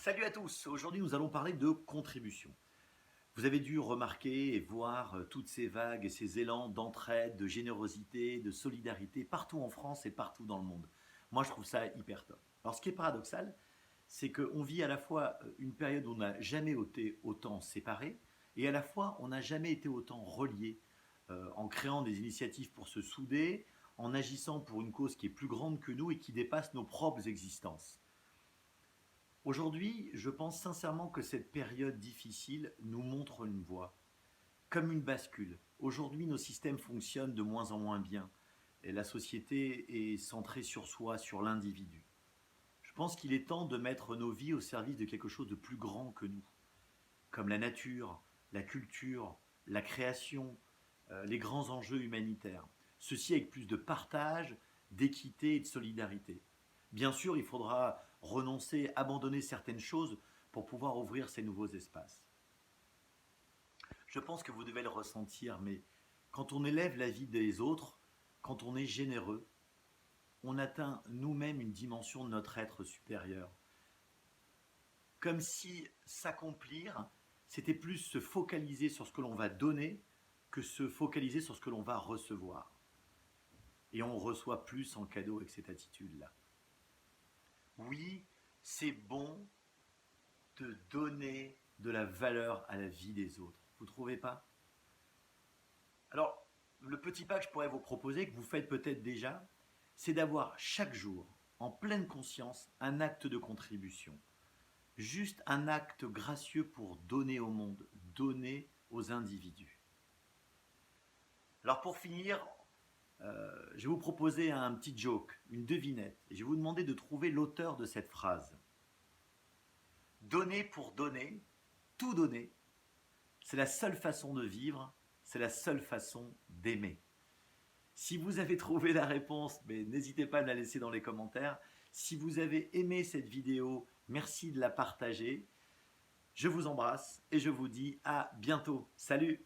Salut à tous, aujourd'hui nous allons parler de contribution. Vous avez dû remarquer et voir toutes ces vagues et ces élans d'entraide, de générosité, de solidarité partout en France et partout dans le monde. Moi je trouve ça hyper top. Alors ce qui est paradoxal, c'est qu'on vit à la fois une période où on n'a jamais été autant séparés et à la fois on n'a jamais été autant reliés en créant des initiatives pour se souder, en agissant pour une cause qui est plus grande que nous et qui dépasse nos propres existences. Aujourd'hui, je pense sincèrement que cette période difficile nous montre une voie, comme une bascule. Aujourd'hui, nos systèmes fonctionnent de moins en moins bien et la société est centrée sur soi, sur l'individu. Je pense qu'il est temps de mettre nos vies au service de quelque chose de plus grand que nous, comme la nature, la culture, la création, les grands enjeux humanitaires. Ceci avec plus de partage, d'équité et de solidarité. Bien sûr, il faudra renoncer, abandonner certaines choses pour pouvoir ouvrir ces nouveaux espaces. Je pense que vous devez le ressentir, mais quand on élève la vie des autres, quand on est généreux, on atteint nous-mêmes une dimension de notre être supérieur. Comme si s'accomplir, c'était plus se focaliser sur ce que l'on va donner que se focaliser sur ce que l'on va recevoir. Et on reçoit plus en cadeau avec cette attitude-là. Oui, c'est bon de donner de la valeur à la vie des autres. Vous ne trouvez pas? Alors, le petit pas que je pourrais vous proposer, que vous faites peut-être déjà, c'est d'avoir chaque jour, en pleine conscience, un acte de contribution. Juste un acte gracieux pour donner au monde, donner aux individus. Alors pour finir, je vais vous proposer un petit joke, une devinette, et je vais vous demander de trouver l'auteur de cette phrase. Donner pour donner, tout donner, c'est la seule façon de vivre, c'est la seule façon d'aimer. Si vous avez trouvé la réponse, n'hésitez pas à me la laisser dans les commentaires. Si vous avez aimé cette vidéo, merci de la partager. Je vous embrasse et je vous dis à bientôt. Salut!